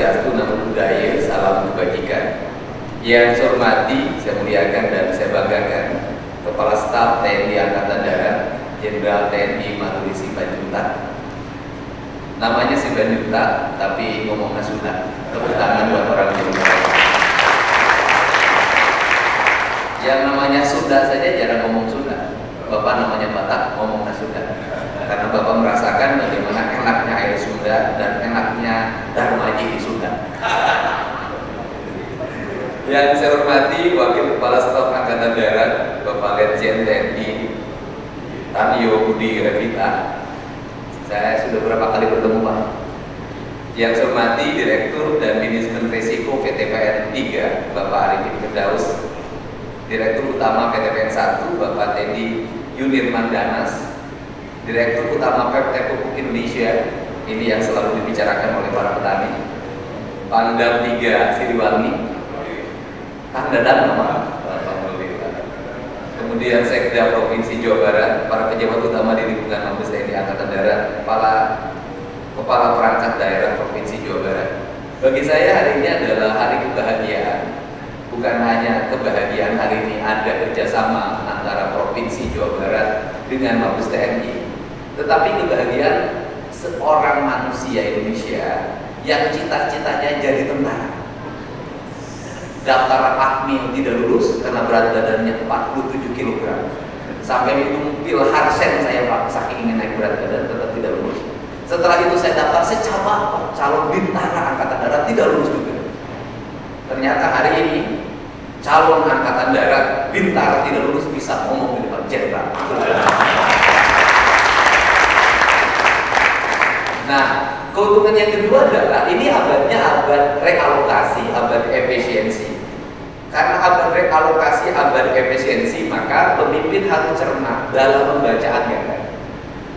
Swastiastu, Namo Buddhaya, salam kebajikan. Yang saya hormati, saya muliakan dan saya banggakan Kepala Staf TNI Angkatan Darat, Jenderal TNI Maruli Simanjuntak. Namanya Simanjuntak, tapi ngomongnya Sunda. Tepuk tangan buat orang Sunda. Yang namanya Sunda saja jarang ngomong Sunda. Bapak namanya Batak, ngomongnya Sunda. Karena Bapak merasakan bagaimana enaknya air Sunda dan enaknya Darmaji di Sunda. Yang saya hormati Wakil Kepala Staf Angkatan Darat, Bapak Letjen TNI Tanyo Budi Revita. Saya sudah berapa kali bertemu Pak. Yang saya hormati Direktur dan Manajemen Risiko PTPN 3, Bapak Arifin Firdaus. Direktur Utama PTPN 1, Bapak Teddy Yunirman Danas. Direktur Utama PT Pupuk Indonesia, ini yang selalu dibicarakan oleh para petani. Pangdam 3 Siliwangi, Kang Dadang nama. Kemudian Sekda Provinsi Jawa Barat, para pejabat utama di lingkungan Mabes TNI Angkatan Darat, Kepala Perangkat Daerah Provinsi Jawa Barat. Bagi saya hari ini adalah hari kebahagiaan. Bukan hanya kebahagiaan hari ini ada kerjasama antara Provinsi Jawa Barat dengan Mabes TNI, tetapi kebahagiaan seorang manusia Indonesia yang cita-citanya jadi tentara. Daftar Akmil tidak lulus karena berat badannya 47 kg. Sampai minum pil Harsen saya Pak, saking ingin naik berat badan tetap tidak lulus. Setelah itu saya daftar, saya coba calon bintara Angkatan Darat, tidak lulus juga. Ternyata hari ini calon Angkatan Darat bintara tidak lulus bisa ngomong di depan jenderal. Nah, keuntungan yang kedua adalah ini abadnya abad realokasi, abad efisiensi. Karena abad realokasi, abad efisiensi, maka pemimpin harus cermat dalam membaca anggaran.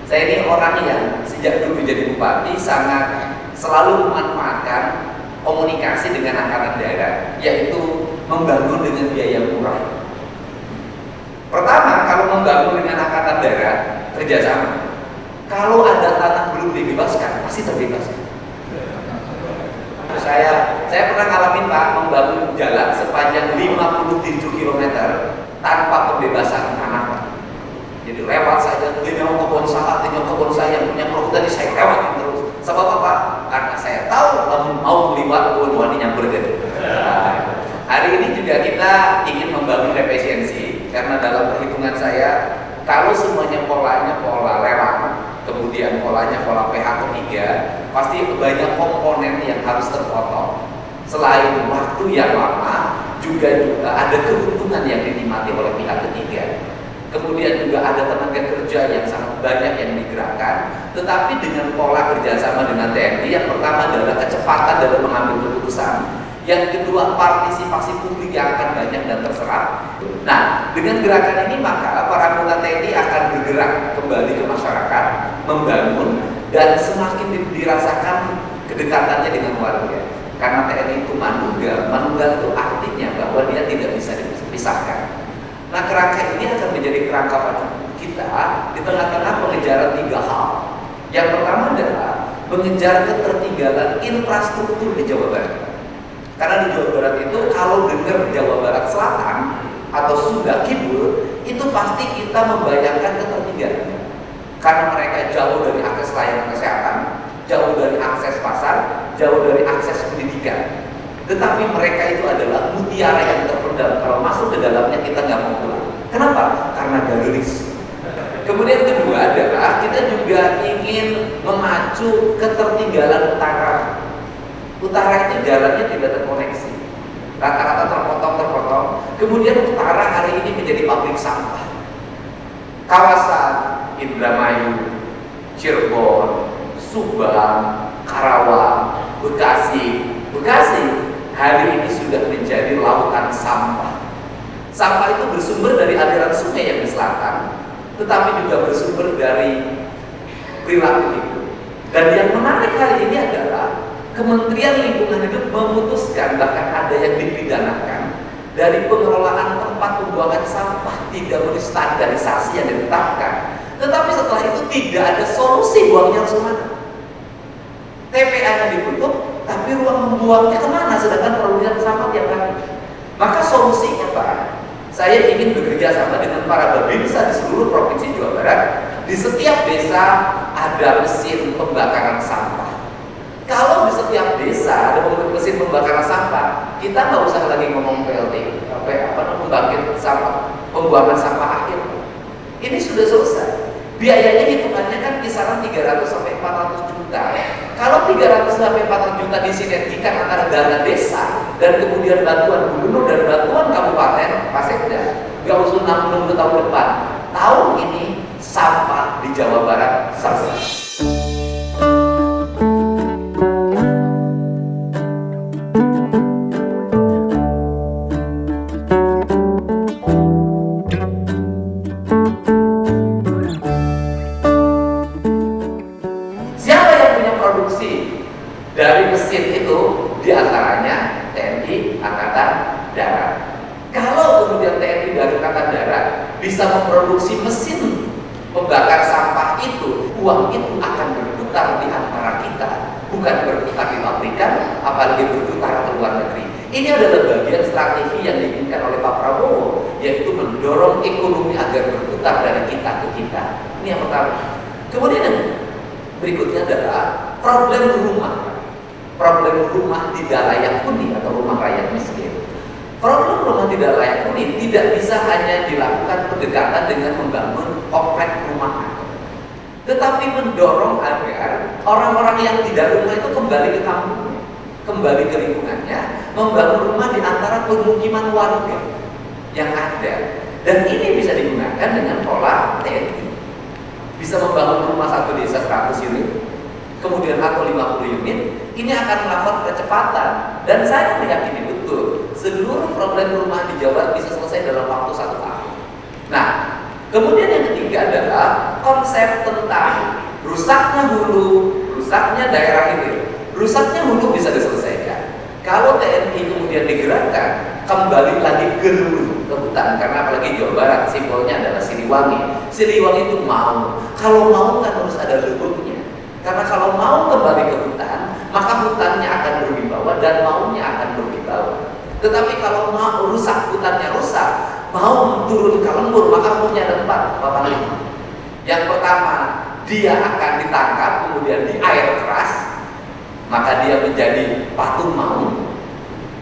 Saya ini orang yang sejak dulu jadi bupati sangat selalu memanfaatkan komunikasi dengan angkatan daerah, yaitu membangun dengan biaya murah. Pertama, kalau membangun dengan angkatan daerah kerjasama. Kalau ada tanah belum dibebaskan, pasti terbebaskan. Saya pernah ngalamin Pak, membangun jalan sepanjang 57 km tanpa pembebasan tanah Pak. Jadi lewat saja, ini kebun saya yang punya perhutani, saya lewatin terus. Sebab apa? Karena saya tahu mau melibat wani nyamper gitu. Hari ini juga kita ingin membangun efisiensi, karena dalam perhitungan saya, kalau semuanya polanya pola lelang, kemudian polanya pola PH ketiga, pasti banyak komponen yang harus terpotong. Selain waktu yang lama, juga ada keuntungan yang dinikmati oleh pihak ketiga. Kemudian juga ada tenaga kerja yang sangat banyak yang digerakkan. Tetapi dengan pola kerjasama dengan TNI, yang pertama adalah kecepatan dalam mengambil keputusan. Yang kedua, partisipasi publik yang akan banyak dan terserap. Nah, dengan gerakan ini maka para anggota TNI akan bergerak kembali ke masyarakat, membangun, dan semakin dirasakan kedekatannya dengan warga. Karena TNI itu manunggal itu artinya bahwa dia tidak bisa dipisahkan. Nah, kerangka ini akan menjadi kerangka kita di tengah-tengah pengejaran 3 hal. Yang pertama adalah mengejar ketertinggalan infrastruktur di Jawa Barat. Karena di Jawa Barat itu kalau dengar Jawa Barat Selatan atau Sunda Kidul, itu pasti kita membayangkan ketertinggalan. Karena mereka jauh dari akses layanan kesehatan, jauh dari akses pasar, jauh dari akses pendidikan. Tetapi mereka itu adalah mutiara yang terpendam. Kalau masuk ke dalamnya kita nggak mau pulang. Kenapa? Karena garis. Kemudian kedua adalah kita juga ingin memacu ketertinggalan utara. Utara itu jalannya tidak terkoneksi, rata-rata terpotong. Kemudian utara hari ini menjadi pabrik sampah. Kawasan Indramayu, Cirebon, Subang, Karawang, Bekasi hari ini sudah menjadi lautan sampah. Sampah itu bersumber dari aliran sungai yang di selatan, tetapi juga bersumber dari perilaku hidup. Dan yang menarik hari ini adalah Kementerian Lingkungan Hidup memutuskan, bahkan ada yang dipidanakan, dari pengelolaan tempat pembuangan sampah tidak memenuhi standarisasi yang ditetapkan. Tetapi setelah itu tidak ada solusi buangnya harus kemana. TPA-nya ditutup, tapi ruang buangnya kemana sedangkan produksi sampah tiap hari? Maka solusinya Pak, saya ingin bekerja sama dengan para babinsa di seluruh provinsi Jawa Barat. Di setiap desa ada mesin pembakaran sampah. Kalau di setiap desa ada mesin pembakaran sampah, kita nggak usah lagi ngomong PLT, pembangkit sampah, pembuangan sampah akhir. Ini sudah selesai. Biayanya hitungannya kan kisaran 300 sampai 400 juta. Kalau 300 sampai 400 juta disinergikan antara dana desa dan kemudian bantuan gubernur dan bantuan kabupaten, Pasekda, nggak usah nunggu tahun depan. Tahun ini sampah di Jawa Barat selesai. Dari mesin itu diantaranya TNI Angkatan Darat. Kalau kemudian TNI dan Angkatan Darat bisa memproduksi mesin pembakar sampah itu, uang itu akan berputar di antara kita, bukan berputar di pabrikan, apalagi berputar ke luar negeri. Ini adalah bagian strategi yang diinginkan oleh Pak Prabowo, yaitu mendorong ekonomi agar berputar dari kita ke kita. Ini yang pertama. Kemudian yang berikutnya adalah problem rumah tidak layak huni atau rumah rakyat miskin. Problem rumah tidak layak huni tidak bisa hanya dilakukan pendekatan dengan membangun komplek perumahan, tetapi mendorong agar orang-orang yang tidak rumah itu kembali ke kampungnya, kembali ke lingkungannya, membangun rumah di antara pemukiman warga yang ada. Dan ini bisa digunakan dengan pola TNI. Bisa membangun rumah satu desa 100 unit, kemudian atau 50 unit, ini akan melakukan kecepatan. Dan saya meyakini betul seluruh problem rumah di Jawa bisa selesai dalam waktu 1 tahun. Nah, kemudian yang ketiga adalah konsep tentang rusaknya hulu, rusaknya daerah hilir. Rusaknya hulu bisa diselesaikan kalau TNI kemudian digerakkan kembali lagi ke hulu, ke hutan. Karena apalagi Jawa Barat simbolnya adalah Siliwangi. Siliwangi itu mau, kalau mau kan harus ada lubuknya. Karena kalau mau kembali ke hutan, maka hutannya akan berwibawa dan maunya akan berwibawa. Tetapi kalau mau rusak, hutannya rusak, mau turun ke lembur, maka punya ada 4 Bapak Ibu. Yang pertama, dia akan ditangkap kemudian di air keras, maka dia menjadi patung mau.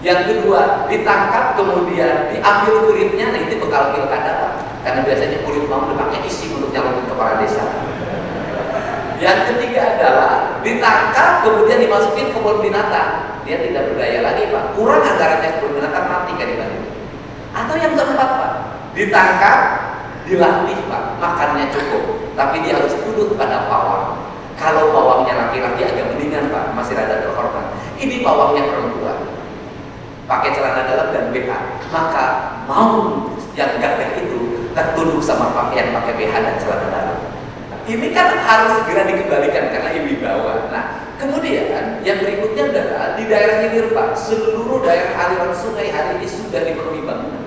Yang kedua, ditangkap kemudian diambil kulitnya, nah itu bekal pilkada Pak. Karena biasanya kulit mau dipakai isi untuk nyalonin kepala desa. Yang ketiga adalah ditangkap kemudian dimasukin ke kebun binatang. Dia tidak berdaya lagi Pak. Kurang anggarannya kebun binatang, mati kan dibalik. Atau yang keempat Pak, ditangkap, dilatih Pak, makannya cukup, tapi dia harus tunduk pada pawang. Kalau pawangnya laki-laki agak mendingan Pak, masih rada terhormat. Ini pawangnya perempuan, pakai celana dalam dan BH, maka mau yang gagah itu tertunduk sama pakaian pakai BH dan celana dalam. Ini kan harus segera dikembalikan karena wibawa. Nah, kemudian yang berikutnya adalah di daerah hilir Pak, seluruh daerah aliran sungai hari ini sudah dipenuhi bangunan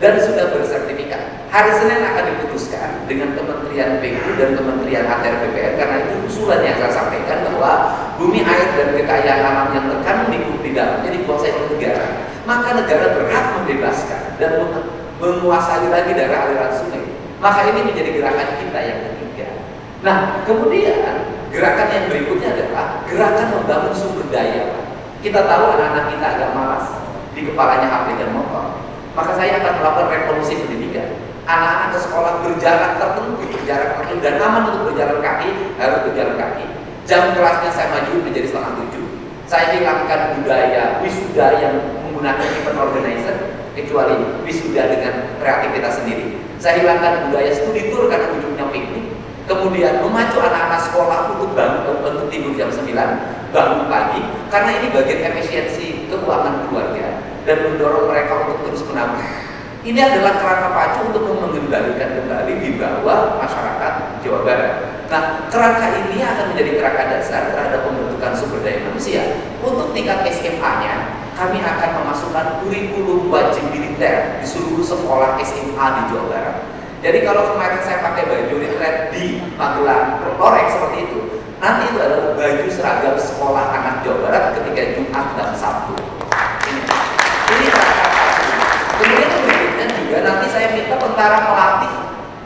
dan sudah bersertifikat. Hari Senin akan diputuskan dengan Kementerian PU dan Kementerian ATR BPN, karena itu usulan yang saya sampaikan bahwa bumi, air, dan kekayaan alam yang terkandung di dalamnya dikuasai oleh negara. Maka negara berhak membebaskan dan menguasai lagi daerah aliran sungai. Maka ini menjadi gerakan kita yang ketiga. Nah, kemudian gerakan yang berikutnya adalah gerakan membangun sumber daya. Kita tahu anak-anak kita agak malas, di kepalanya HP dan motor. Maka saya akan melakukan revolusi pendidikan. Anak-anak ke sekolah berjarak tertentu dan aman untuk berjalan kaki, harus berjalan kaki. Jam kelasnya saya maju menjadi 6:30. Saya hilangkan budaya wisuda yang menggunakan event organizer, kecuali wisuda dengan kreativitas sendiri. Saya hilangkan budaya studi tour karena ujungnya piknik. Kemudian memacu anak-anak sekolah untuk tidur jam 9, bangun pagi, karena ini bagian efisiensi keuangan keluarga dan mendorong mereka untuk terus menabung. Ini adalah kerangka pacu untuk mengendalikan kembali di bawah masyarakat Jawa Barat. Nah, kerangka ini akan menjadi kerangka dasar terhadap pembentukan sumber daya manusia. Untuk tingkat SMA-nya, kami akan memasukkan kurikulum wajib militer di seluruh sekolah SMA di Jawa Barat. Jadi kalau kemarin saya pakai baju retret di Magelang, Lorek seperti itu, nanti itu adalah baju seragam sekolah anak Jawa Barat ketika ketika Jumat dan Sabtu. Ini langkah satu. Kemudian berikutnya juga nanti saya minta tentara melatih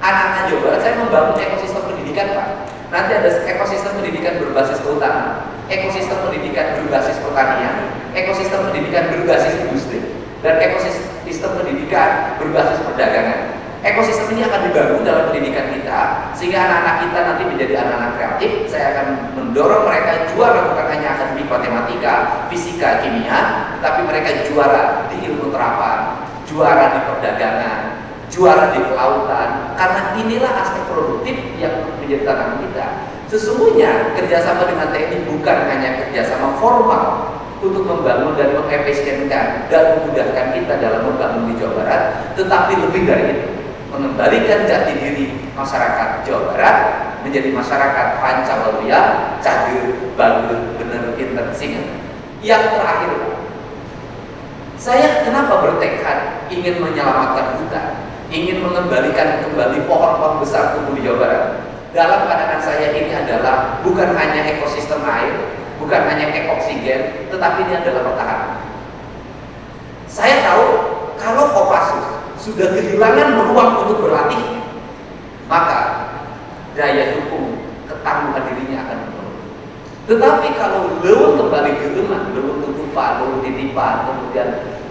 anak-anak Jawa Barat. Saya membangun ekosistem pendidikan, Pak. Nanti ada ekosistem pendidikan berbasis kehutanan, ekosistem pendidikan berbasis pertanian, ekosistem pendidikan berbasis industri, dan ekosistem pendidikan berbasis perdagangan. Ekosistem ini akan dibangun dalam pendidikan kita sehingga anak-anak kita nanti menjadi anak-anak kreatif. Saya akan mendorong mereka juara bukan hanya akademik matematika, fisika, kimia, tetapi mereka juara di ilmu terapan, juara di perdagangan, juara di kelautan, karena inilah aspek produktif yang menjadi tantangan kita. Sesungguhnya kerjasama dengan TNI bukan hanya kerjasama formal untuk membangun dan mengefisienkan dan memudahkan kita dalam membangun di Jawa Barat, tetapi lebih dari itu, mengembalikan jati diri masyarakat Jawa Barat menjadi masyarakat Pancawaluya, cager, bagus, bener, pinter, singa. Yang terakhir, saya kenapa bertekad ingin menyelamatkan hutan, ingin mengembalikan kembali pohon-pohon besar tumbuh di Jawa Barat. Dalam pandangan saya ini adalah bukan hanya ekosistem air, bukan hanya oksigen, tetapi ini adalah pertahanan. Saya tahu kalau Kopassus sudah kehilangan ruang untuk berlatih, maka daya dukung ketangguhan dirinya akan menurun. Tetapi kalau lewung kembali ke rumah, lewung tutupan, lewung titipan, kemudian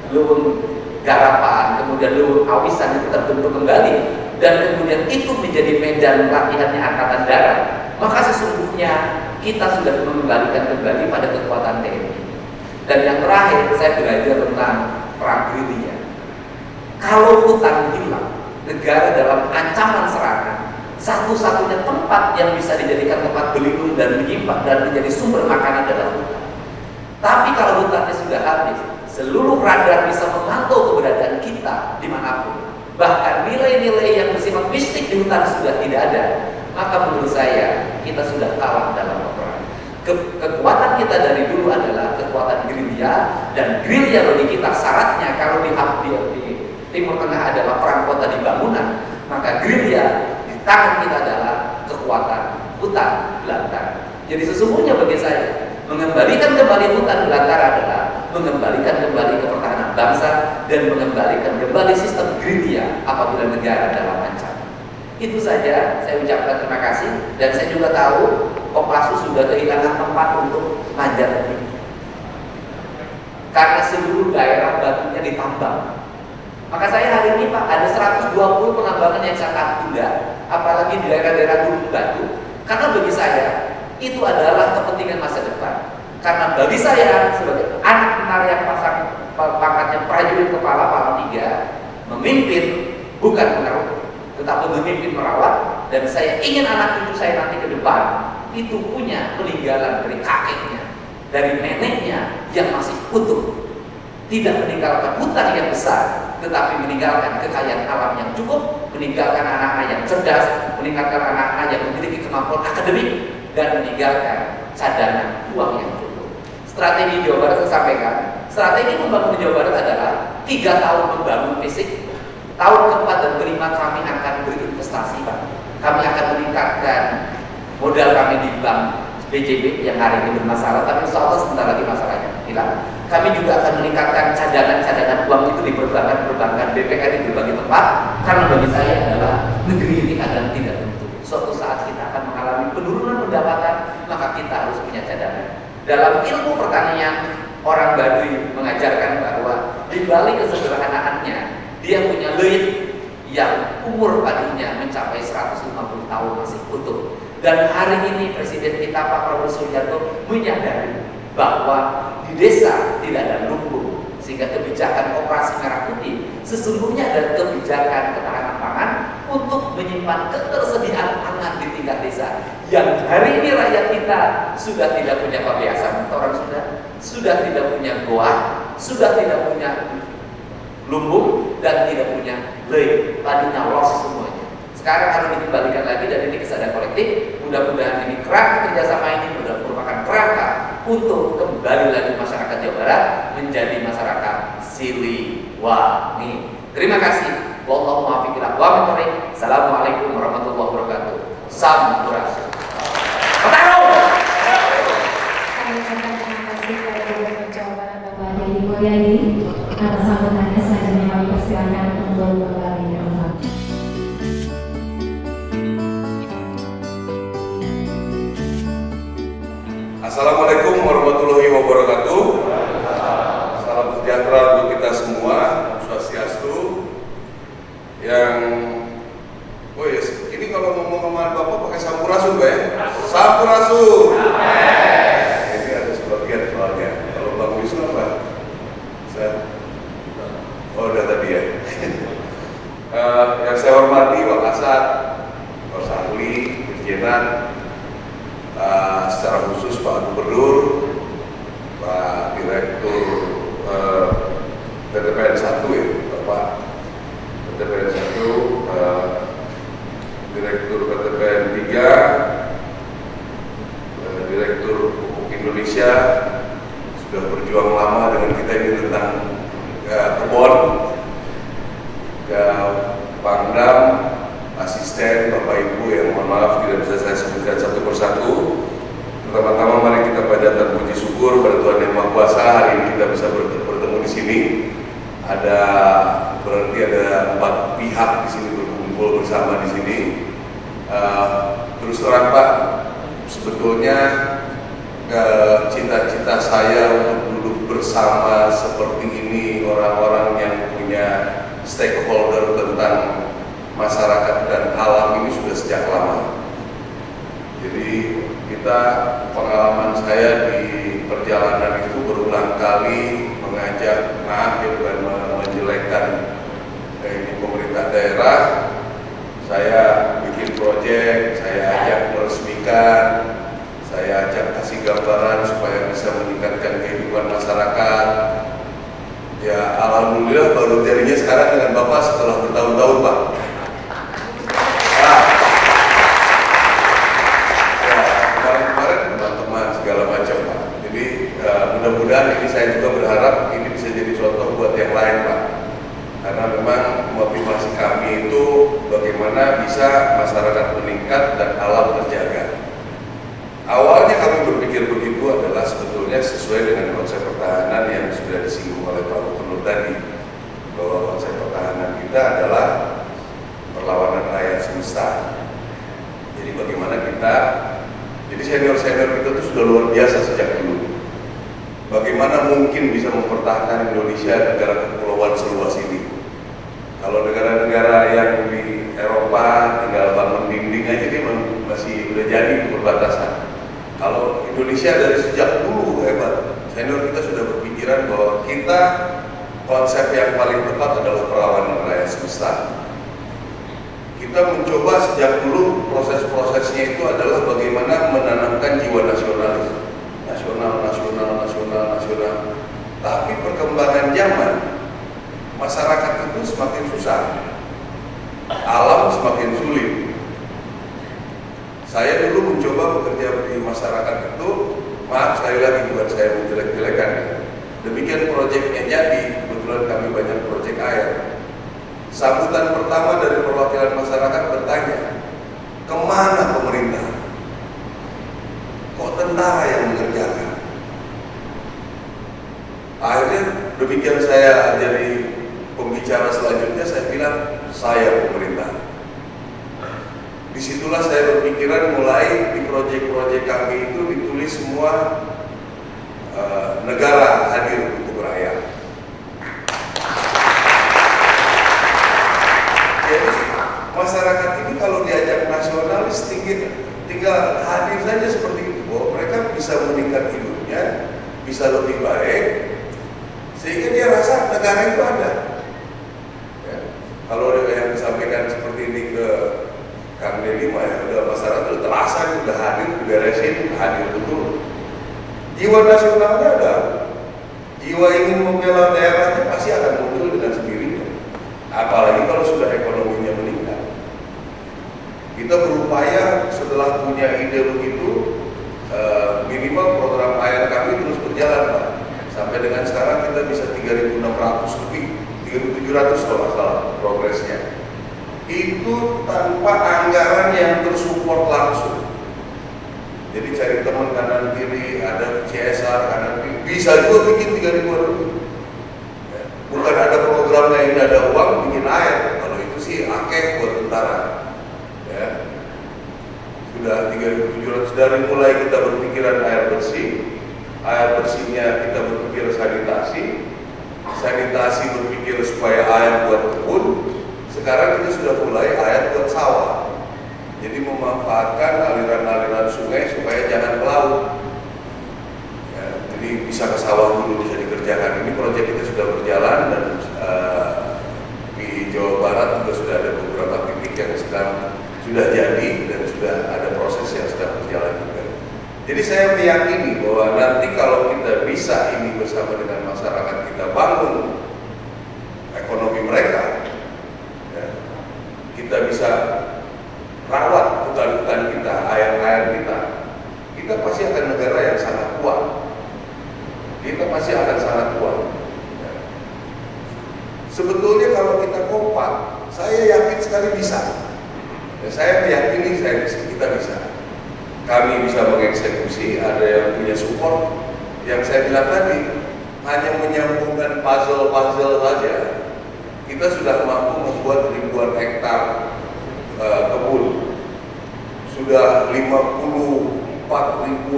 lewung garapan, kemudian lewung awisan itu terbentuk kembali, dan kemudian itu menjadi medan latihannya Angkatan Darat, maka sesungguhnya kita sudah mengembalikan kembali pada kekuatan TNI. Dan yang terakhir, saya belajar tentang perang gerilya. Kalau hutan hilang, negara dalam ancaman serangan, satu-satunya tempat yang bisa dijadikan tempat berlindung dan menyimpan dan menjadi sumber makanan adalah hutan. Tapi kalau hutannya sudah habis, seluruh radar bisa memantau keberadaan kita dimanapun. Bahkan nilai-nilai yang bersifat mistik di hutan sudah tidak ada. Maka menurut saya, kita sudah kalah dalam peperangan. Kekuatan kita dari dulu adalah kekuatan gerilya, dan gerilya bagi kita syaratnya kalau di Timur Tengah adalah perang kota di bangunan, maka gerilya di tangan kita adalah kekuatan hutan belantara. Jadi sesungguhnya bagi saya, mengembalikan kembali hutan belantara adalah mengembalikan kembali kepertahanan bangsa dan mengembalikan kembali sistem gerilya apabila negara dalam ancaman. Itu saja, saya ucapkan terima kasih, dan saya juga tahu Kopassus sudah kehilangan tempat untuk manjat tinggi karena seluruh daerah batunya ditambang. Maka saya hari ini Pak, ada 120 penambangan yang sangat tunda, apalagi di daerah-daerah gunung batu. Karena bagi saya, itu adalah kepentingan masa depan. Karena bagi saya, sebagai anak tentara yang pangkatnya prajurit kepala Palang 3, memimpin bukan merawat, tetapi memimpin merawat. Dan saya ingin anak cucu saya nanti ke depan, itu punya peninggalan dari kakeknya, dari neneknya yang masih utuh. Tidak meninggalkan hutan yang besar, tetapi meninggalkan kekayaan alam yang cukup, meninggalkan anak-anak yang cerdas, meninggalkan anak-anak yang memiliki kemampuan akademik, dan meninggalkan cadangan uang yang cukup. Strategi Jawa Barat saya sampaikan, strategi membangun Jawa Barat adalah 3 tahun membangun fisik, tahun keempat dan kelima kami akan berinvestasi, Pak. Kami akan meningkatkan modal kami di bank BJB yang hari ini bermasalah, tapi insya Allah sebentar lagi masalahnya hilang. Kami juga akan meningkatkan cadangan uang itu di perbankan BPR di berbagai tempat, karena bagi saya adalah negeri ini kadang tidak tentu. Suatu saat kita akan mengalami penurunan pendapatan, maka kita harus punya cadangan. Dalam ilmu pertanian, orang Baduy mengajarkan bahwa di balik kesederhanaannya, dia punya leit yang umur padinya mencapai 150 tahun masih utuh. Dan hari ini Presiden kita Pak Prabowo Subianto menyadari bahwa di desa tidak ada lumbung, sehingga kebijakan operasi merah putih sesungguhnya adalah kebijakan ketahanan pangan untuk menyimpan ketersediaan pangan di tingkat desa. Yang hari ini rakyat kita sudah tidak punya pembiasan, orang sudah tidak punya goa, sudah tidak punya lumbung, dan tidak punya lei, padinya los semuanya. Sekarang harus dikembalikan lagi, dan ini kesadaran kolektif. Mudah-mudahan ini kerangka kerjasama ini merupakan kerangka untuk kembali lagi masyarakat Jawa Barat menjadi masyarakat Siliwangi. Terima kasih. Wallahu muwaffiq ila aqwamit thoriq. Assalamualaikum warahmatullahi wabarakatuh. Sampurasun. Terima kasih kepada Mulyadi atas sambutannya. Selanjutnya kami persilakan untuk kembali ke tempat. Assalamualaikum warahmatullahi wabarakatuh. Salam sejahtera untuk kita semua, Swastiastu. Oh yes, ini kalau ngomong sama Bapak pakai sampurasun, Pak ya? Sampurasun. Ini ada sebagian soalnya. Kalau Bang Wisnu apa? Oh udah tadi ya. Yang saya hormati Pak Kasat, Pak Sahli, Dirjenan, secara khusus Pak Gubernur, Pak Direktur PTPN 1 ya, Bapak PTPN 1, Direktur PTPN 3, Direktur Pupuk Indonesia, sudah berjuang lama dengan kita ini tentang kebun, Pangdam, asisten, Bapak Ibu yang mohon maaf tidak bisa saya sebutkan satu persatu. Pertama-tama mari kita panjatkan puji syukur pada Tuhan Yang Maha Kuasa, hari ini kita bisa bertemu di sini. Berarti ada 4 pihak di sini berkumpul bersama di sini. Terus terang Pak, sebetulnya cita-cita saya untuk duduk bersama seperti ini, orang-orang yang punya stakeholder tentang masyarakat dan alam ini sudah sejak lama. Jadi pengalaman saya di perjalanan itu berulang kali mengajak, maaf ya bukan menjelekkan ini pemerintah daerah, saya bikin proyek, saya ajak meresmikan, saya ajak kasih gambaran supaya bisa meningkatkan kehidupan masyarakat. Ya alhamdulillah baru jadinya sekarang dengan Bapak setelah bertahun-tahun Pak. Mudah-mudahan ini saya juga berharap ini bisa jadi contoh buat yang lain Pak, karena memang motivasi kami itu bagaimana bisa masyarakat meningkat dan alam terjaga. Awalnya kami berpikir begitu adalah sebetulnya sesuai dengan konsep pertahanan yang sudah disinggung oleh Pak Gubernur tadi, bahwa konsep pertahanan kita adalah perlawanan rakyat semesta. Jadi bagaimana jadi senior-senior kita itu sudah luar biasa sejak dulu. Bagaimana mungkin bisa mempertahankan Indonesia, negara kepulauan seluas ini? Kalau negara-negara yang di Eropa tinggal bangun dinding aja dia masih udah jadi perbatasan. Kalau Indonesia dari sejak dulu hebat, senior kita sudah berpikiran bahwa kita konsep yang paling tepat adalah perlawanan rakyat semesta. Kita mencoba sejak dulu proses-prosesnya itu adalah bagaimana menanamkan jiwa nasionalis. Nasional. Tapi perkembangan zaman, masyarakat itu semakin susah, alam semakin sulit. Saya dulu mencoba bekerja di masyarakat itu, maaf sekali lagi bukan saya menjelek-jelekan. Demikian proyeknya jadi, kebetulan kami banyak proyek air. Sambutan pertama dari perwakilan masyarakat bertanya, kemana pemerintah? Kok tentara yang mengerjakan? Akhirnya demikian saya jadi pembicara selanjutnya, saya bilang saya pemerintah. Disitulah saya berpikiran mulai di proyek-proyek kami itu ditulis semua negara hadir untuk rakyat. Jadi masyarakat ini kalau diajak nasionalis tinggal hadir saja seperti itu, bahwa mereka bisa meningkat hidupnya, bisa lebih baik, sehingga dia rasa negara itu ada. Ya. Kalau ada yang disampaikan seperti ini ke Kang Deddy, ya udah masyarakat udah terasa, udah hadir, diberesin, hadir betul. Jiwa nasionalnya ada, jiwa ingin membela daerahnya pasti akan muncul dengan sendirinya. Apalagi kalau sudah ekonominya meningkat. Kita berupaya setelah punya ide begitu, minimal program air kami terus berjalan Pak. Sampai dengan sekarang kita bisa 3.600 lebih, 3.700 kalau nggak salah progresnya. Itu tanpa anggaran yang tersupport langsung. Jadi cari teman kanan kiri, ada CSR kanan kiri, bisa juga bikin 3.000 lebih. misalnya ini ada uang bikin air, kalau itu sih akeh buat tentara. Ya. Sudah 3.700 dari mulai kita berpikiran air bersihnya kita berpikir sanitasi berpikir supaya air buat kebun. Sekarang kita sudah mulai air buat sawah. Jadi memanfaatkan aliran-aliran sungai supaya jangan ke laut. Ya, jadi bisa ke sawah dulu bisa dikerjakan. Ini proyek kita sudah berjalan dan di Jawa Barat juga sudah ada beberapa titik yang sedang sudah jadi dan sudah ada proses yang sedang berjalan juga. Jadi saya meyakini bahwa nanti kalau kita bisa ini bersama dengan masyarakat kita bangun ekonomi mereka, ya, kita bisa rawat hutan-hutan kita, air-air kita pasti akan negara yang sangat kuat. Kita pasti akan sangat kuat. Ya. Sebetulnya kalau kita kompak, saya yakin sekali bisa. Ya, saya meyakini kita bisa. Kami bisa mengeksekusi, ada yang punya support. Yang saya bilang tadi, hanya menyambungkan puzzle saja, kita sudah mampu membuat ribuan hektar kebun. Sudah 54.000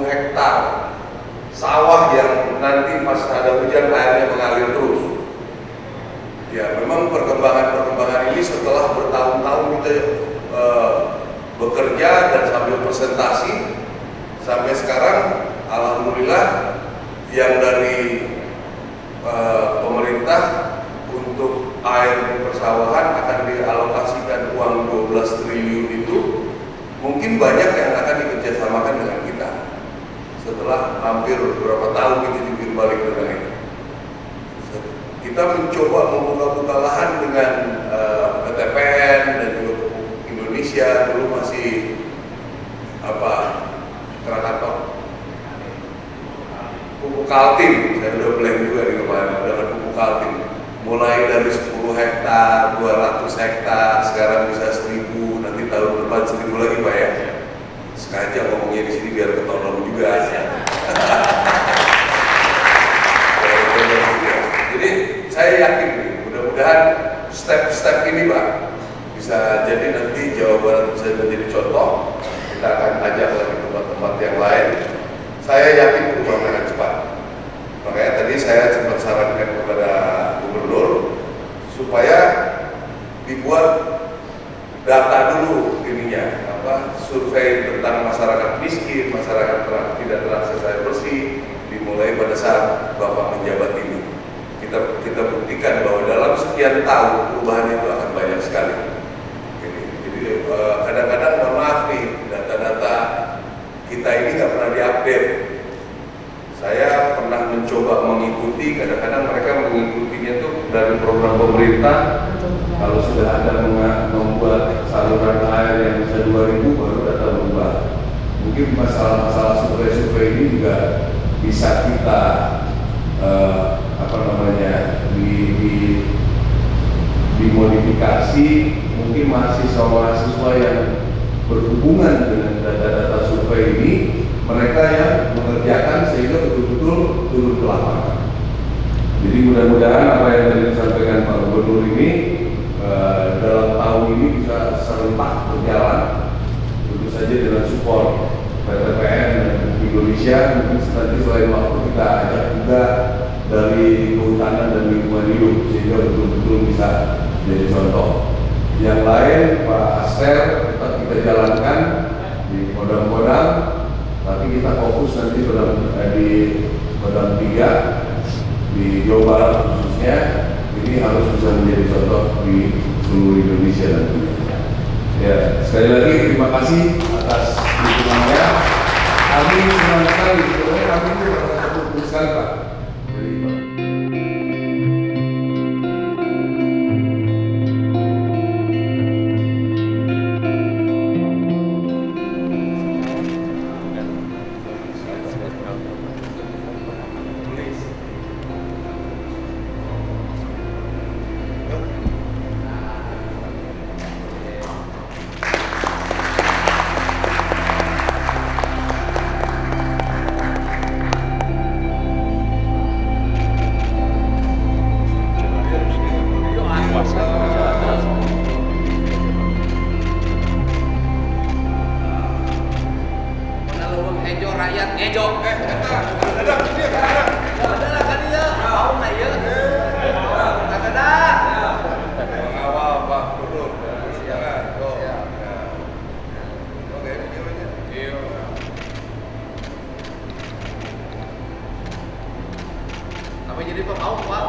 hektar sawah yang nanti pas ada hujan airnya mengalir terus. Ya, memang perkembangan ini setelah bertahun-tahun kita bekerja dan sambil presentasi sampai sekarang, alhamdulillah yang dari pemerintah untuk air di persawahan akan dialokasikan uang 12 triliun itu, mungkin banyak yang akan dikerjasamakan dengan kita setelah hampir beberapa tahun kita jungkir balik dengan itu. Kita mencoba membuka lahan dengan PTPN dan juga Indonesia. Dulu masih Krakatau, pupuk Kaltim, saya udah blank juga di kemarin dengan pupuk Kaltim. Mulai dari 10 hektar, 200 hektar, sekarang bisa 1.000, nanti tahun depan 1.000 lagi Pak ya. Sengaja ngomongnya di sini biar ketolong juga. Jadi saya yakin nih, mudah-mudahan step-step ini Pak bisa jadi nanti Jawa Barat bisa menjadi contoh. Kita akan ajak lagi tempat-tempat yang lain. Saya yakin perubahan akan cepat. Makanya tadi saya sempat sarankan kepada gubernur supaya dibuat data dulu survei tentang masyarakat miskin, masyarakat tidak terakses air bersih dimulai pada saat Bapak menjabat ini. Kita buktikan bahwa dalam sekian tahun perubahan itu akan banyak sekali. Jadi kadang-kadang mohon maaf nih, data-data kita ini nggak pernah diupdate. Saya pernah mencoba mengikuti, kadang-kadang mereka mengikutinya itu dari program pemerintah. Kalau sudah ada membuat saluran air yang bisa 2000 baru data berubah. Mungkin masalah-masalah survei ini juga bisa kita dimodifikasi. Mungkin mahasiswa yang berhubungan dengan data-data survei ini, mereka yang mengerjakan sehingga betul-betul turun ke lapangan. Jadi mudah-mudahan apa yang tadi disampaikan Pak Gubernur ini dalam tahun ini bisa serentak berjalan, tentu saja dengan support PTPN dan Indonesia. Mungkin nanti selain waktu kita ajak juga dari kehutanan dan lingkungan hidup sehingga betul-betul bisa jadi contoh. Yang lain Pak Aster tetap kita jalankan di Kodam-Kodam, tapi kita fokus nanti di Kodam 3 di Jawa Barat khususnya. Ini harus bisa menjadi contoh di seluruh Indonesia nantinya. Ya, sekali lagi terima kasih atas dukungannya. Kami senang sekali, kami itu merasa bersyukur sekali Pak. Apa jadi Pak? Mau Pak?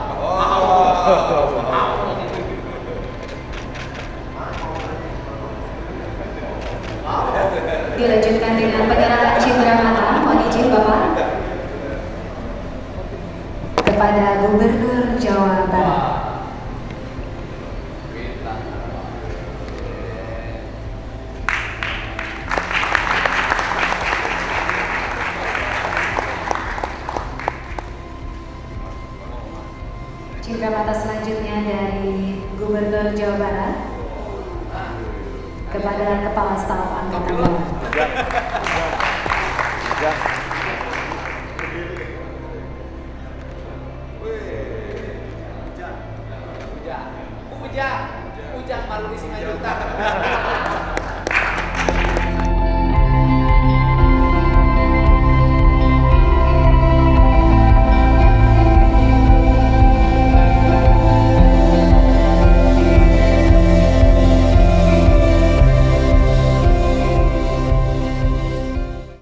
Dilanjutkan dengan penyerahan cindera mata. Mohon izin Bapak. Kepada Gubernur Jawa Barat. Cindera mata selanjutnya dari Gubernur Jawa Barat kepada Kepala Staf Angkatan Darat.